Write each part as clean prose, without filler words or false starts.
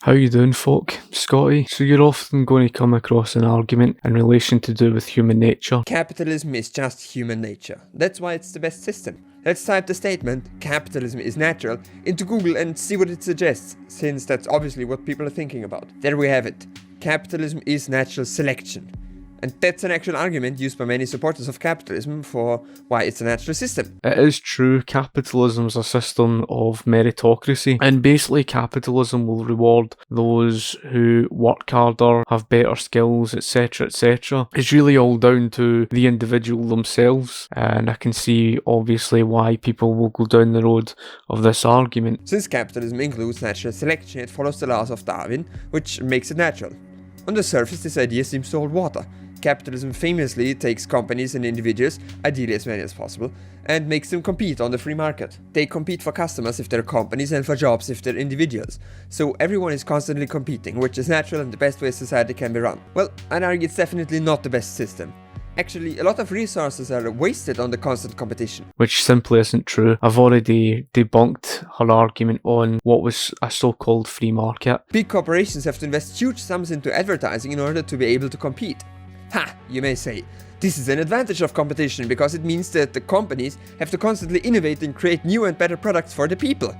How you doing, folk? Scotty? So you're often going to come across an argument in relation to do with human nature. Capitalism is just human nature. That's why it's the best system. Let's type the statement, capitalism is natural, into Google and see what it suggests, since that's obviously what people are thinking about. There we have it. Capitalism is natural selection. And that's an actual argument used by many supporters of capitalism for why it's a natural system. It is true, capitalism is a system of meritocracy, and basically capitalism will reward those who work harder, have better skills, etc, etc. It's really all down to the individual themselves, and I can see obviously why people will go down the road of this argument. Since capitalism includes natural selection, it follows the laws of Darwin, which makes it natural. On the surface, this idea seems to hold water. Capitalism famously takes companies and individuals, ideally as many as possible, and makes them compete on the free market. They compete for customers if they're companies and for jobs if they're individuals. So everyone is constantly competing, which is natural and the best way society can be run. Well, I'd argue it's definitely not the best system. Actually, a lot of resources are wasted on the constant competition. Which simply isn't true. I've already debunked her argument on what was a so-called free market. Big corporations have to invest huge sums into advertising in order to be able to compete. Ha, you may say. This is an advantage of competition because it means that the companies have to constantly innovate and create new and better products for the people.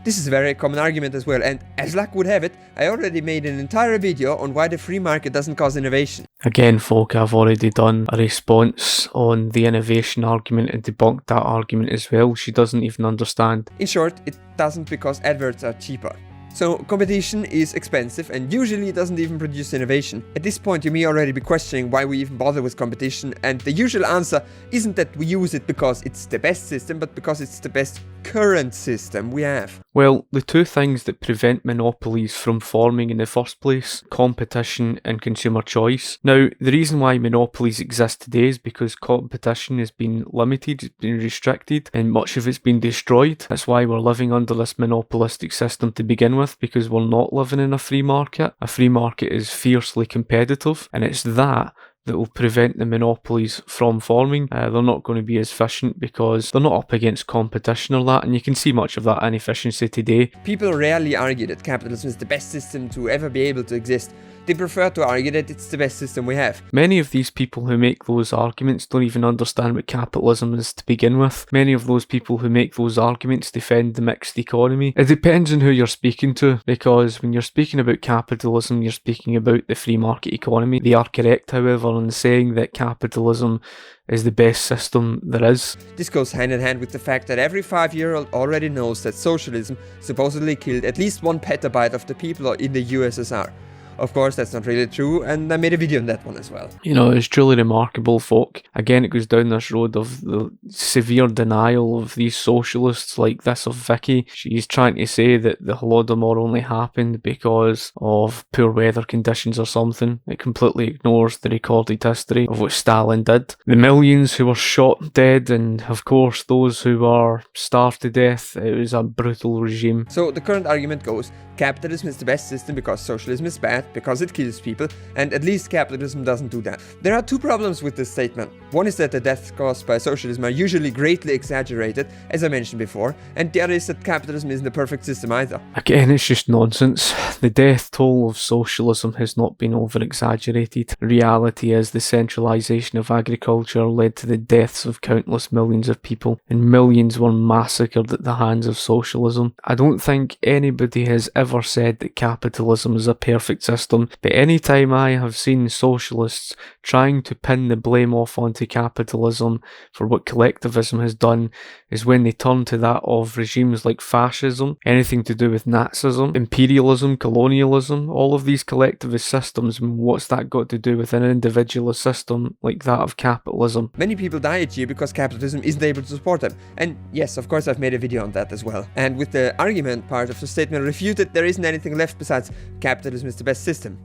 This is a very common argument as well, and as luck would have it, I already made an entire video on why the free market doesn't cause innovation. Again, folk, I've already done a response on the innovation argument and debunked that argument as well. She doesn't even understand. In short, it doesn't because adverts are cheaper. So competition is expensive and usually doesn't even produce innovation. At this point you may already be questioning why we even bother with competition, and the usual answer isn't that we use it because it's the best system, but because it's the best current system we have. Well, the two things that prevent monopolies from forming in the first place, competition and consumer choice. Now, the reason why monopolies exist today is because competition has been limited, it's been restricted, and much of it's been destroyed. That's why we're living under this monopolistic system to begin with, because we're not living in a free market. A free market is fiercely competitive, and it's that will prevent the monopolies from forming. They're not going to be as efficient because they're not up against competition or that, and you can see much of that inefficiency today. People rarely argue that capitalism is the best system to ever be able to exist. They prefer to argue that it's the best system we have. Many of these people who make those arguments don't even understand what capitalism is to begin with. Many of those people who make those arguments defend the mixed economy. It depends on who you're speaking to, because when you're speaking about capitalism, you're speaking about the free market economy. They are correct, however, in saying that capitalism is the best system there is. This goes hand in hand with the fact that every 5-year-old already knows that socialism supposedly killed at least 1 petabyte of the people in the USSR. Of course, that's not really true, and I made a video on that one as well. You know, it's truly remarkable, folk. Again, it goes down this road of the severe denial of these socialists like this of Viki. She's trying to say that the Holodomor only happened because of poor weather conditions or something. It completely ignores the recorded history of what Stalin did. The millions who were shot dead, and of course those who were starved to death. It was a brutal regime. So the current argument goes, capitalism is the best system because socialism is bad, because it kills people, and at least capitalism doesn't do that. There are two problems with this statement. One is that the deaths caused by socialism are usually greatly exaggerated, as I mentioned before, and the other is that capitalism isn't the perfect system either. Again, it's just nonsense. The death toll of socialism has not been over-exaggerated. Reality is the centralisation of agriculture led to the deaths of countless millions of people, and millions were massacred at the hands of socialism. I don't think anybody has ever said that capitalism is a perfect system, but any time I have seen socialists trying to pin the blame off onto capitalism for what collectivism has done is when they turn to that of regimes like fascism, anything to do with Nazism, imperialism, colonialism, all of these collectivist systems. What's that got to do with an individualist system like that of capitalism? Many people die each year because capitalism isn't able to support them. And yes, of course I've made a video on that as well. And with the argument part of the statement refuted, there isn't anything left besides capitalism is the best system.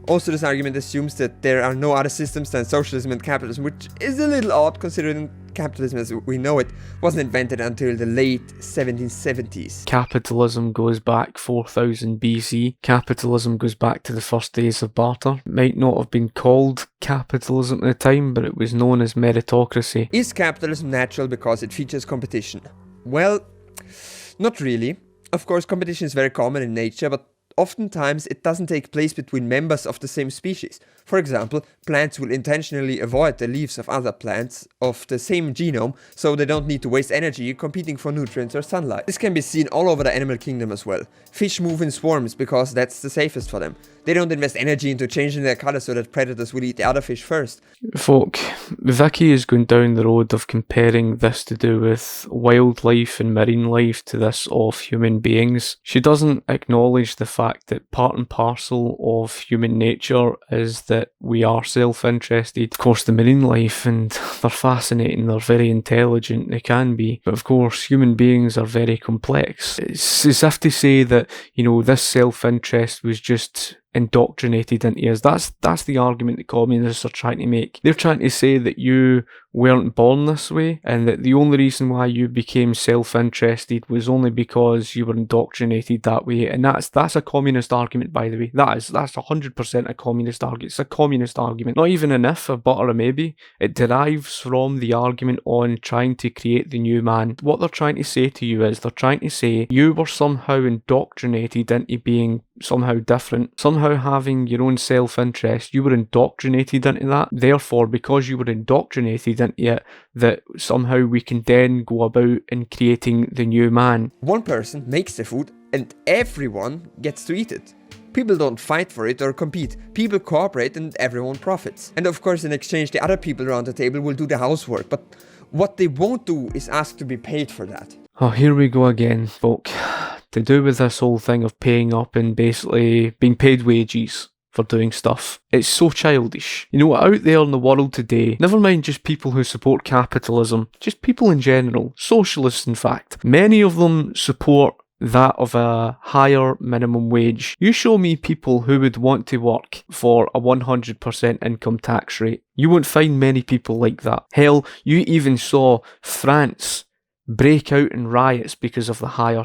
Also, this argument assumes that there are no other systems than socialism and capitalism, which is a little odd considering capitalism as we know it wasn't invented until the late 1770s. Capitalism goes back 4000 BC. Capitalism goes back to the first days of barter. It might not have been called capitalism at the time, but it was known as meritocracy. Is capitalism natural because it features competition? Well, not really. Of course, competition is very common in nature, but oftentimes it doesn't take place between members of the same species. For example, plants will intentionally avoid the leaves of other plants of the same genome, so they don't need to waste energy competing for nutrients or sunlight. This can be seen all over the animal kingdom as well. Fish move in swarms because that's the safest for them. They don't invest energy into changing their color so that predators will eat the other fish first. Folk, Viki is going down the road of comparing this to do with wildlife and marine life to this of human beings. She doesn't acknowledge the fact that part and parcel of human nature is that we are self-interested. Of course, the marine life, and they're fascinating, they're very intelligent, they can be, but of course human beings are very complex. It's as if to say that, this self-interest was just indoctrinated into us. That's the argument that communists are trying to make. They're trying to say that you weren't born this way, and that the only reason why you became self-interested was only because you were indoctrinated that way. And that's a communist argument, by the way. That's 100% a communist argument. It's a communist argument. Not even an if, a but, or a maybe. It derives from the argument on trying to create the new man. What they're trying to say to you is, they're trying to say you were somehow indoctrinated into being somehow different, somehow having your own self-interest. You were indoctrinated into that. Therefore, because you were indoctrinated into it, that somehow we can then go about in creating the new man. One person makes the food and everyone gets to eat it. People don't fight for it or compete. People cooperate and everyone profits. And of course, in exchange, the other people around the table will do the housework. But what they won't do is ask to be paid for that. Oh, here we go again, folk. To do with this whole thing of paying up and basically being paid wages for doing stuff. It's so childish. Out there in the world today, never mind just people who support capitalism, just people in general, socialists in fact, many of them support that of a higher minimum wage. You show me people who would want to work for a 100% income tax rate. You won't find many people like that. Hell, you even saw France break out in riots because of the higher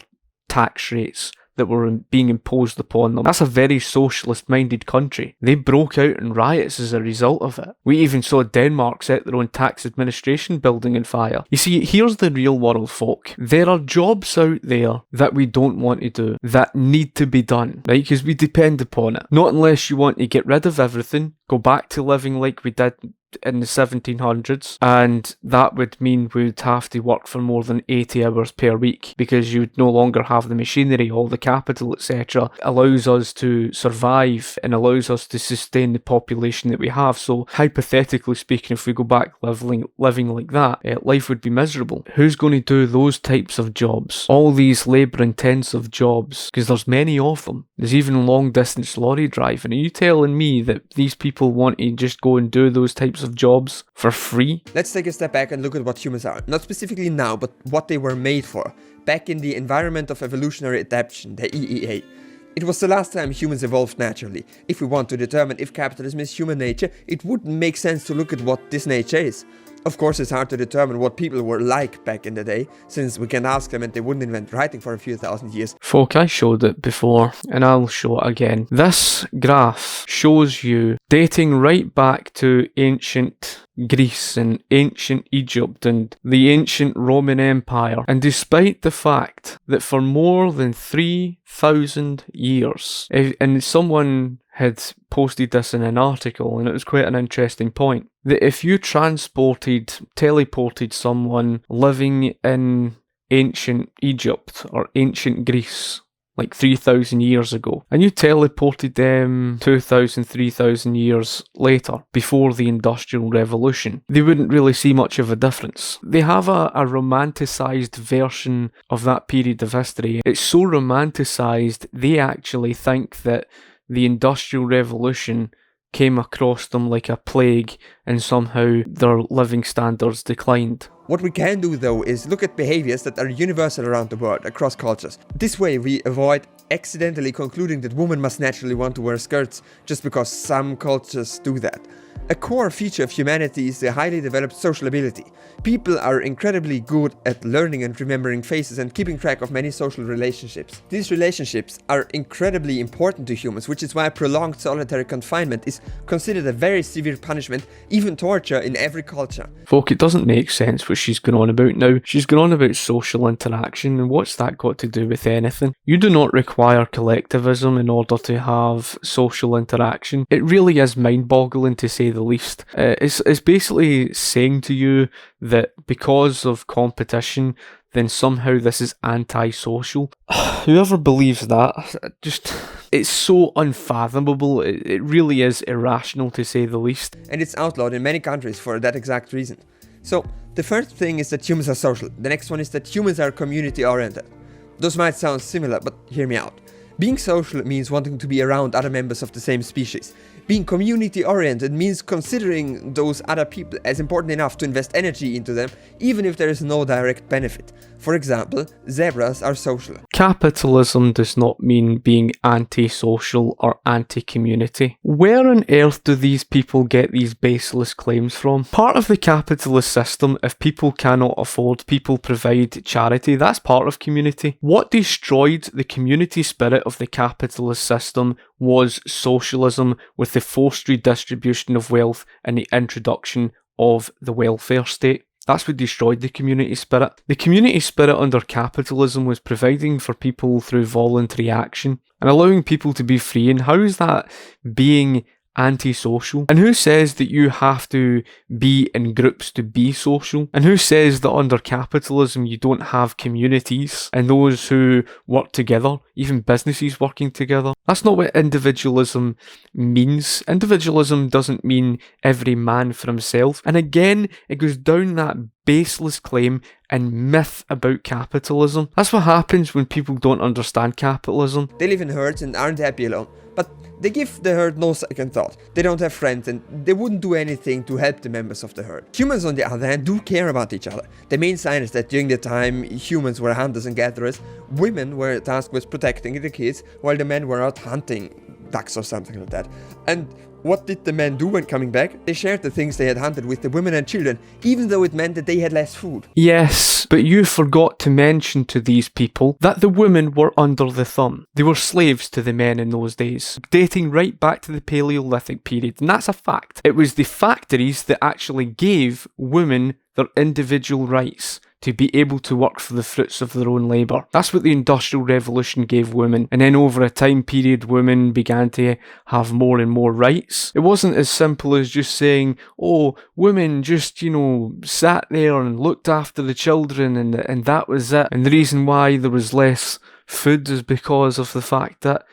tax rates that were being imposed upon them. That's a very socialist-minded country. They broke out in riots as a result of it. We even saw Denmark set their own tax administration building on fire. You see, here's the real world, folk. There are jobs out there that we don't want to do, that need to be done, right? Because we depend upon it. Not unless you want to get rid of everything, go back to living like we did in the 1700s, and that would mean we'd have to work for more than 80 hours per week, because you'd no longer have the machinery, all the capital, etc. allows us to survive and allows us to sustain the population that we have. So hypothetically speaking, if we go back living like that, life would be miserable. Who's going to do those types of jobs? All these labour intensive jobs, because there's many of them. There's even long distance lorry driving. Are you telling me that these people want to just go and do those types of jobs for free? Let's take a step back and look at what humans are. Not specifically now, but what they were made for. Back in the environment of evolutionary adaptation, the EEA. It was the last time humans evolved naturally. If we want to determine if capitalism is human nature, it wouldn't make sense to look at what this nature is. Of course, it's hard to determine what people were like back in the day, since we can ask them and they wouldn't invent writing for a few thousand years. Folk, I showed it before, and I'll show it again. This graph shows you dating right back to ancient Greece and ancient Egypt and the ancient Roman Empire. And despite the fact that for more than 3,000 years, and someone had posted this in an article, and it was quite an interesting point, that if you teleported someone living in ancient Egypt or ancient Greece, like 3,000 years ago, and you teleported them 2,000, 3,000 years later, before the Industrial Revolution, they wouldn't really see much of a difference. They have a romanticised version of that period of history. It's so romanticised, they actually think that the Industrial Revolution came across them like a plague and somehow their living standards declined. What we can do though is look at behaviors that are universal around the world, across cultures. This way we avoid accidentally concluding that women must naturally want to wear skirts just because some cultures do that. A core feature of humanity is the highly developed social ability. People are incredibly good at learning and remembering faces and keeping track of many social relationships. These relationships are incredibly important to humans, which is why prolonged solitary confinement is considered a very severe punishment, even torture, in every culture. Folk, it doesn't make sense what she's going on about now. She's going on about social interaction, and what's that got to do with anything? You do not require collectivism in order to have social interaction. It really is mind-boggling, to say the least. It's basically saying to you that because of competition, then somehow this is anti-social. Whoever believes that, it's so unfathomable. It really is irrational, to say the least. And it's outlawed in many countries for that exact reason. So, the first thing is that humans are social. The next one is that humans are community-oriented. Those might sound similar, but hear me out. Being social means wanting to be around other members of the same species. Being community-oriented means considering those other people as important enough to invest energy into them, even if there is no direct benefit. For example, zebras are social. Capitalism does not mean being anti-social or anti-community. Where on earth do these people get these baseless claims from? Part of the capitalist system, if people cannot afford, people provide charity. That's part of community. What destroyed the community spirit of the capitalist system was socialism, with the forced redistribution of wealth and the introduction of the welfare state. That's what destroyed the community spirit. The community spirit under capitalism was providing for people through voluntary action and allowing people to be free. And how is that being antisocial? And who says that you have to be in groups to be social? And who says that under capitalism you don't have communities and those who work together, even businesses working together? That's not what individualism means. Individualism doesn't mean every man for himself. And again, it goes down that baseless claim and myth about capitalism. That's what happens when people don't understand capitalism. They live in herds and aren't happy alone. But they give the herd no second thought. They don't have friends and they wouldn't do anything to help the members of the herd. Humans, on the other hand, do care about each other. The main sign is that during the time humans were hunters and gatherers, women were tasked with protecting the kids while the men were out hunting ducks or something like that. And what did the men do when coming back? They shared the things they had hunted with the women and children, even though it meant that they had less food. Yes, but you forgot to mention to these people that the women were under the thumb. They were slaves to the men in those days, dating right back to the Paleolithic period, and that's a fact. It was the factories that actually gave women their individual rights to be able to work for the fruits of their own labour. That's what the Industrial Revolution gave women. And then over a time period, women began to have more and more rights. It wasn't as simple as just saying, oh, women just, sat there and looked after the children and that was it. And the reason why there was less food is because of the fact that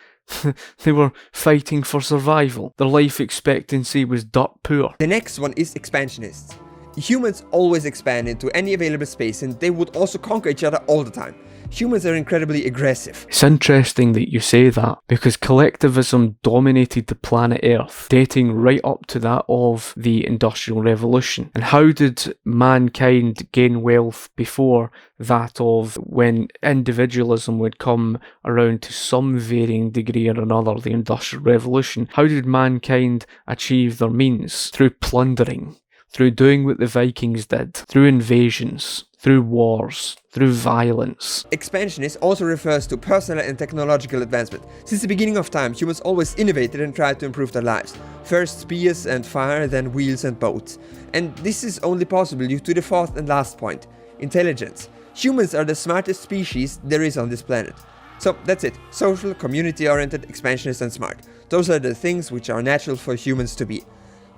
they were fighting for survival. Their life expectancy was dirt poor. The next one is expansionists. Humans always expand into any available space and they would also conquer each other all the time. Humans are incredibly aggressive. It's interesting that you say that, because collectivism dominated the planet Earth, dating right up to that of the Industrial Revolution. And how did mankind gain wealth before that of when individualism would come around to some varying degree or another, the Industrial Revolution? How did mankind achieve their means? Through plundering, through doing what the Vikings did, through invasions, through wars, through violence. Expansionist also refers to personal and technological advancement. Since the beginning of time, humans always innovated and tried to improve their lives. First spears and fire, then wheels and boats. And this is only possible due to the fourth and last point, intelligence. Humans are the smartest species there is on this planet. So that's it. Social, community-oriented, expansionist and smart. Those are the things which are natural for humans to be.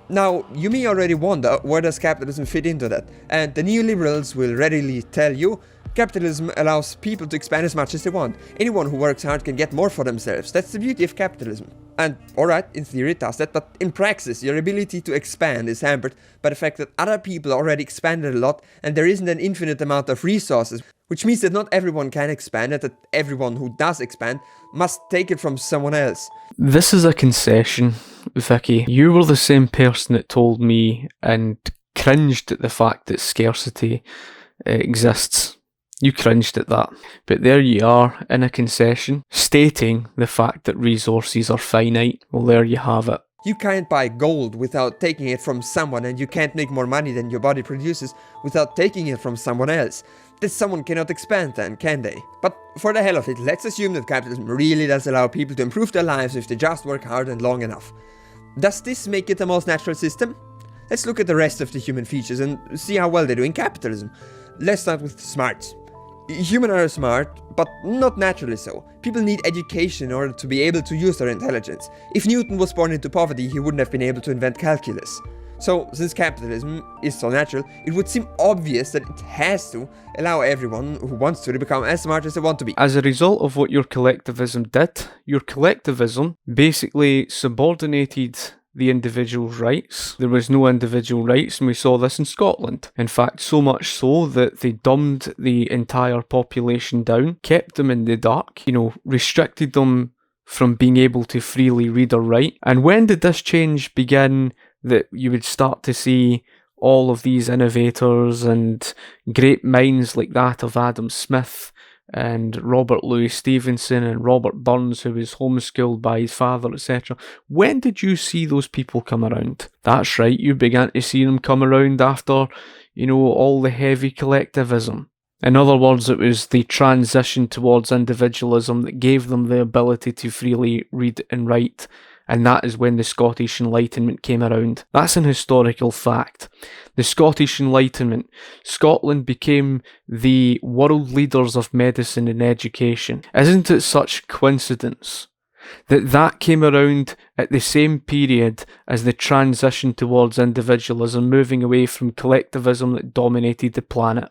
Now, you may already wonder, where does capitalism fit into that? And the neoliberals will readily tell you, capitalism allows people to expand as much as they want. Anyone who works hard can get more for themselves. That's the beauty of capitalism. And alright, in theory it does that, but in praxis your ability to expand is hampered by the fact that other people already expanded a lot and there isn't an infinite amount of resources, which means that not everyone can expand and that everyone who does expand must take it from someone else. This is a concession, Viki. You were the same person that told me and cringed at the fact that scarcity exists. You cringed at that. But there you are in a concession, stating the fact that resources are finite. Well, there you have it. You can't buy gold without taking it from someone, and you can't make more money than your body produces without taking it from someone else. That someone cannot expand then, can they? But for the hell of it, let's assume that capitalism really does allow people to improve their lives if they just work hard and long enough. Does this make it the most natural system? Let's look at the rest of the human features and see how well they do in capitalism. Let's start with smarts. Humans are smart, but not naturally so. People need education in order to be able to use their intelligence. If Newton was born into poverty, he wouldn't have been able to invent calculus. So, since capitalism is so natural, it would seem obvious that it has to allow everyone who wants to become as smart as they want to be. As a result of what your collectivism did, your collectivism basically subordinated the individual's rights. There was no individual rights, and we saw this in Scotland. In fact, so much so that they dumbed the entire population down, kept them in the dark, restricted them from being able to freely read or write. And when did this change begin that you would start to see all of these innovators and great minds like that of Adam Smith and Robert Louis Stevenson and Robert Burns, who was homeschooled by his father, etc. When did you see those people come around? That's right, you began to see them come around after, all the heavy collectivism. In other words, it was the transition towards individualism that gave them the ability to freely read and write. And that is when the Scottish Enlightenment came around. That's an historical fact. The Scottish Enlightenment, Scotland became the world leaders of medicine and education. Isn't it such coincidence that came around at the same period as the transition towards individualism, moving away from collectivism that dominated the planet?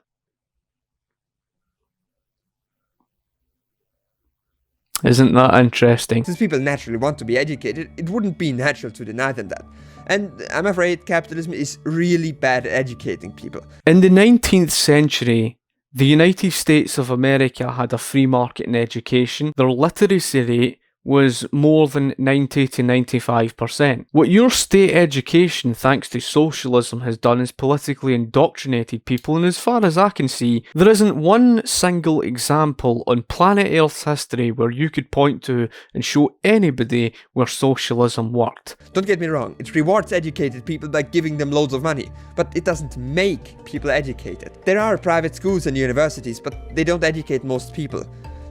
Isn't that interesting? Since people naturally want to be educated, it wouldn't be natural to deny them that. And I'm afraid capitalism is really bad at educating people. In the 19th century, the United States of America had a free market in education. Their literacy rate was more than 90 to 95%. What your state education, thanks to socialism, has done is politically indoctrinated people, and as far as I can see, there isn't one single example on planet Earth's history where you could point to and show anybody where socialism worked. Don't get me wrong, it rewards educated people by giving them loads of money, but it doesn't make people educated. There are private schools and universities, but they don't educate most people.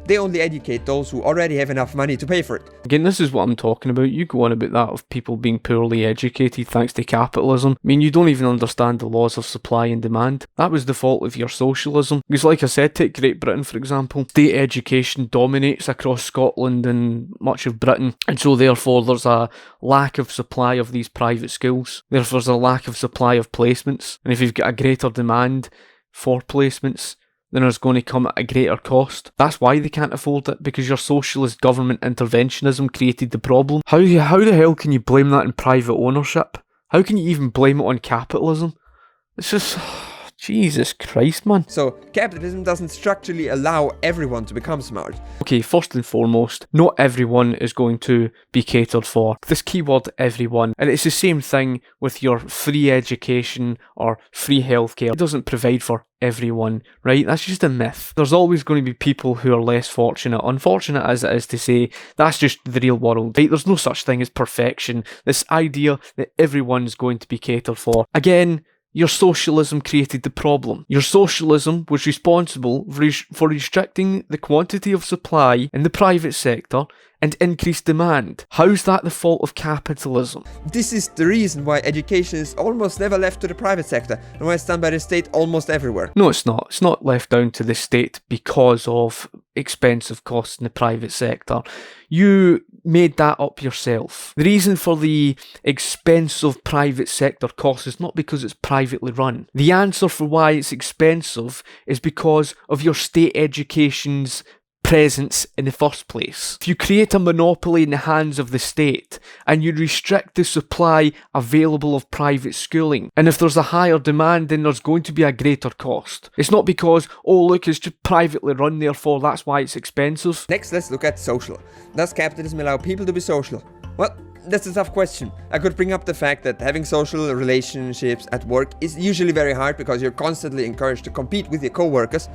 They only educate those who already have enough money to pay for it. Again, this is what I'm talking about. You go on about that of people being poorly educated thanks to capitalism. I mean, you don't even understand the laws of supply and demand. That was the fault of your socialism. Because like I said, take Great Britain for example. State education dominates across Scotland and much of Britain. And so therefore there's a lack of supply of these private schools. Therefore there's a lack of supply of placements. And if you've got a greater demand for placements, then it's going to come at a greater cost. That's why they can't afford it, because your socialist government interventionism created the problem. How the hell can you blame that on private ownership? How can you even blame it on capitalism? It's just... Jesus Christ, man. So, capitalism doesn't structurally allow everyone to become smart. Okay, first and foremost, not everyone is going to be catered for. This keyword, everyone. And it's the same thing with your free education or free healthcare. It doesn't provide for everyone, right? That's just a myth. There's always going to be people who are less fortunate. Unfortunate as it is to say, that's just the real world, right? There's no such thing as perfection. This idea that everyone's going to be catered for. Again, your socialism created the problem. Your socialism was responsible for restricting the quantity of supply in the private sector and increased demand. How's that the fault of capitalism? This is the reason why education is almost never left to the private sector and why it's done by the state almost everywhere. No, it's not. It's not left down to the state because of expensive costs in the private sector. You made that up yourself. The reason for the expensive private sector costs is not because it's privately run. The answer for why it's expensive is because of your state education's presence in the first place. If you create a monopoly in the hands of the state and you restrict the supply available of private schooling, and if there's a higher demand, then there's going to be a greater cost. It's not because, oh look, it's just privately run, therefore that's why it's expensive. Next, let's look at social. Does capitalism allow people to be social? Well, that's a tough question. I could bring up the fact that having social relationships at work is usually very hard because you're constantly encouraged to compete with your co-workers.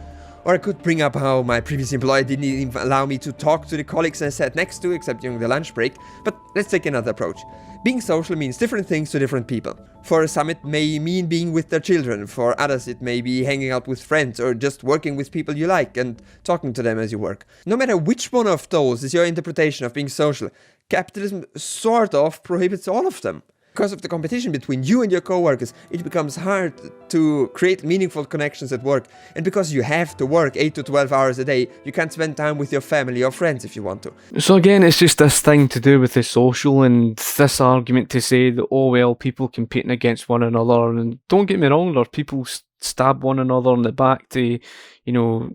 Or I could bring up how my previous employer didn't even allow me to talk to the colleagues I sat next to except during the lunch break. But let's take another approach. Being social means different things to different people. For some it may mean being with their children, for others it may be hanging out with friends or just working with people you like and talking to them as you work. No matter which one of those is your interpretation of being social, capitalism sort of prohibits all of them. Because of the competition between you and your coworkers, it becomes hard to create meaningful connections at work. And because you have to work 8 to 12 hours a day, you can't spend time with your family or friends if you want to. So again, it's just this thing to do with the social and this argument to say that, oh well, people competing against one another. And don't get me wrong, there are people stab one another in the back to,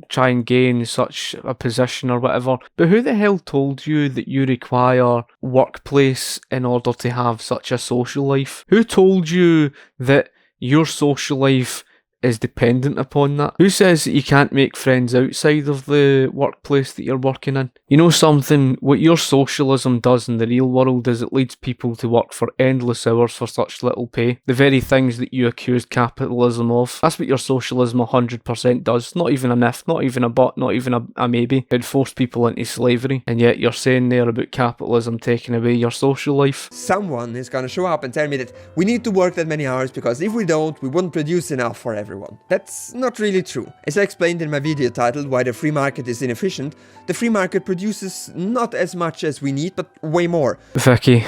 try and gain such a position or whatever. But who the hell told you that you require workplace in order to have such a social life? Who told you that your social life is dependent upon that? Who says that you can't make friends outside of the workplace that you're working in? You know something, what your socialism does in the real world is it leads people to work for endless hours for such little pay. The very things that you accused capitalism of. That's what your socialism 100% does. Not even an if, not even a but, not even a maybe. It'd force people into slavery. And yet you're saying there about capitalism taking away your social life. Someone is gonna show up and tell me that we need to work that many hours because if we don't, we wouldn't produce enough for everyone. That's not really true. As I explained in my video titled Why the Free Market is Inefficient, the free market produces not as much as we need, but way more. Viki,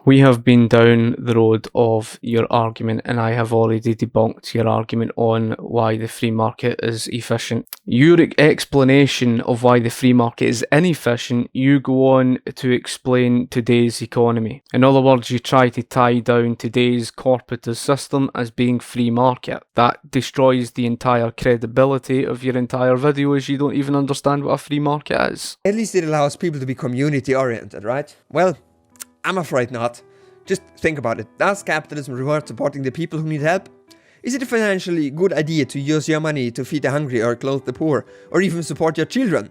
we have been down the road of your argument and I have already debunked your argument on why the free market is efficient. Your explanation of why the free market is inefficient, you go on to explain today's economy. In other words, you try to tie down today's corporatist system as being free market. That destroys the entire credibility of your entire video as you don't even understand what a free market is. At least it allows people to be community oriented, right? Well, I'm afraid not. Just think about it. Does capitalism reward supporting the people who need help? Is it a financially good idea to use your money to feed the hungry or clothe the poor, or even support your children?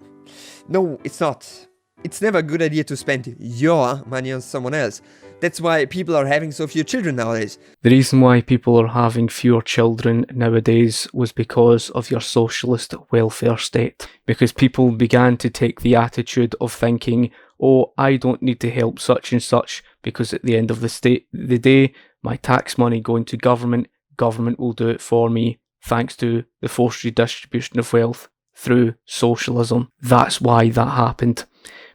No, it's not. It's never a good idea to spend your money on someone else. That's why people are having so few children nowadays. The reason why people are having fewer children nowadays was because of your socialist welfare state. Because people began to take the attitude of thinking, oh, I don't need to help such and such because at the end of the day, my tax money going to government will do it for me thanks to the forced redistribution of wealth through socialism. That's why that happened.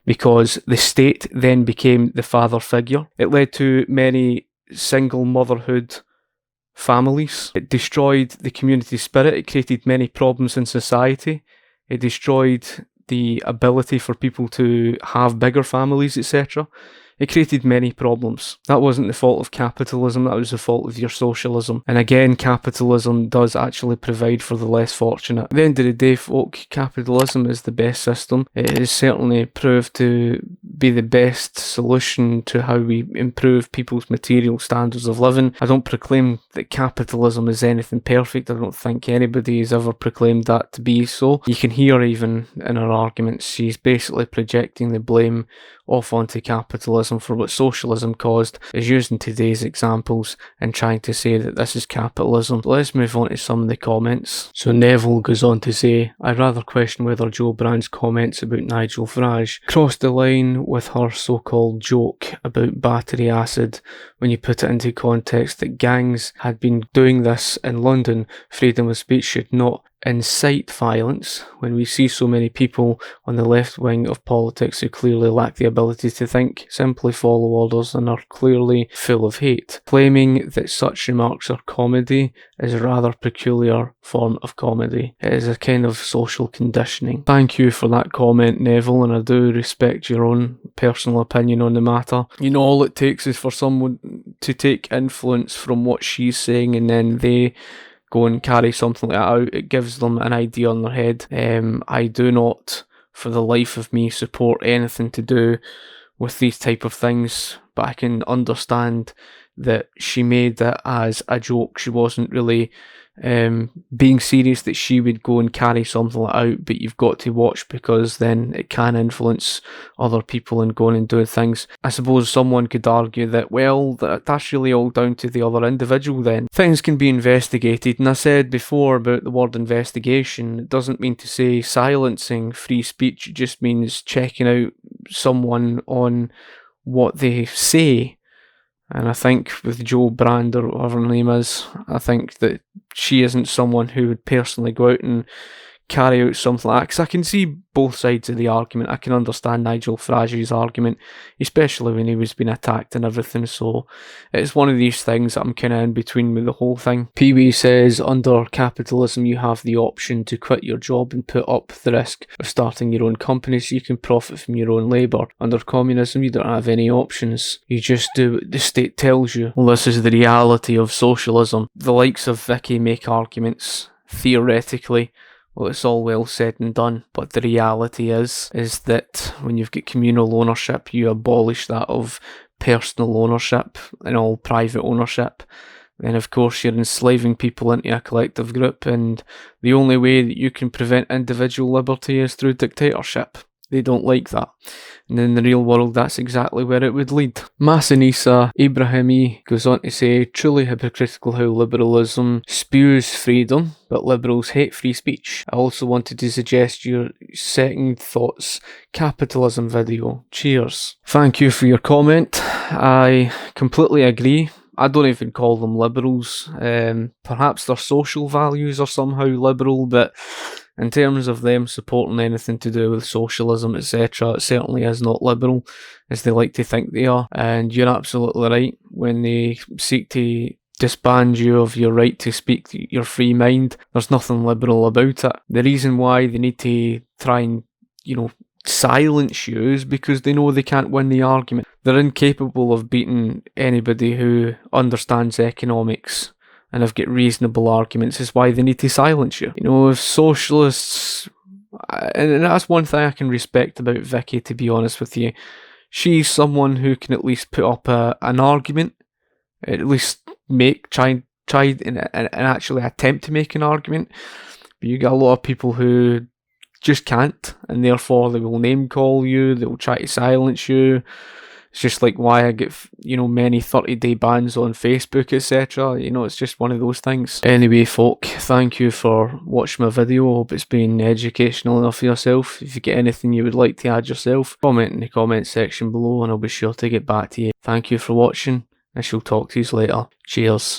Because the state then became the father figure. It led to many single motherhood families. It destroyed the community spirit. It created many problems in society. It destroyed the ability for people to have bigger families, etc. It created many problems. That wasn't the fault of capitalism, that was the fault of your socialism. And again, capitalism does actually provide for the less fortunate. At the end of the day, folk, capitalism is the best system. It has certainly proved to be the best solution to how we improve people's material standards of living. I don't proclaim that capitalism is anything perfect. I don't think anybody has ever proclaimed that to be so. You can hear even in her arguments, she's basically projecting the blame off onto capitalism for what socialism caused, is using today's examples and trying to say that this is capitalism. Let's move on to some of the comments. So Neville goes on to say, I rather question whether Joe Brand's comments about Nigel Farage crossed the line with her so-called joke about battery acid when you put it into context that gangs had been doing this in London. Freedom of speech should not incite violence when we see so many people on the left wing of politics who clearly lack the ability to think, simply follow orders and are clearly full of hate. Claiming that such remarks are comedy is a rather peculiar form of comedy. It is a kind of social conditioning. Thank you for that comment, Neville, and I do respect your own personal opinion on the matter. You know, all it takes is for someone to take influence from what she's saying and then they go and carry something like that out. It gives them an idea on their head. I do not, for the life of me, support anything to do with these type of things, but I can understand that she made it as a joke. She wasn't really being serious that she would go and carry something like out, but you've got to watch because then it can influence other people and going and doing things. I suppose someone could argue that, well, that's really all down to the other individual then. Things can be investigated, and I said before about the word investigation, it doesn't mean to say silencing free speech, it just means checking out someone on what they say. And I think with Jo Brand, or whatever her name is, I think that she isn't someone who would personally go out and carry out something like that. Because I can see both sides of the argument. I can understand Nigel Farage's argument, especially when he was being attacked and everything. So it's one of these things that I'm kind of in between with the whole thing. Pee-wee says, under capitalism, you have the option to quit your job and put up the risk of starting your own company so you can profit from your own labour. Under communism, you don't have any options. You just do what the state tells you. Well, this is the reality of socialism. The likes of Viki make arguments, theoretically, well, it's all well said and done, but the reality is that when you've got communal ownership, you abolish that of personal ownership and all private ownership. Then, of course, you're enslaving people into a collective group, and the only way that you can prevent individual liberty is through dictatorship. They don't like that. And in the real world, that's exactly where it would lead. Masinisa Ibrahimi goes on to say, truly hypocritical how liberalism spews freedom, but liberals hate free speech. I also wanted to suggest your second thoughts capitalism video. Cheers. Thank you for your comment. I completely agree. I don't even call them liberals. Perhaps their social values are somehow liberal, but in terms of them supporting anything to do with socialism, etc., it certainly is not liberal, as they like to think they are. And you're absolutely right. When they seek to disband you of your right to speak your free mind, there's nothing liberal about it. The reason why they need to try and, silence you is because they know they can't win the argument. They're incapable of beating anybody who understands economics and have got reasonable arguments, is why they need to silence you. If socialists, and that's one thing I can respect about Viki, to be honest with you, she's someone who can at least put up an argument, at least try and actually attempt to make an argument. But you got a lot of people who just can't, and therefore they will name call you, they will try to silence you. It's just like why I get, many 30-day bans on Facebook, etc. It's just one of those things. Anyway, folk, thank you for watching my video. I hope it's been educational enough for yourself. If you get anything you would like to add yourself, comment in the comment section below and I'll be sure to get back to you. Thank you for watching. I shall talk to you later. Cheers.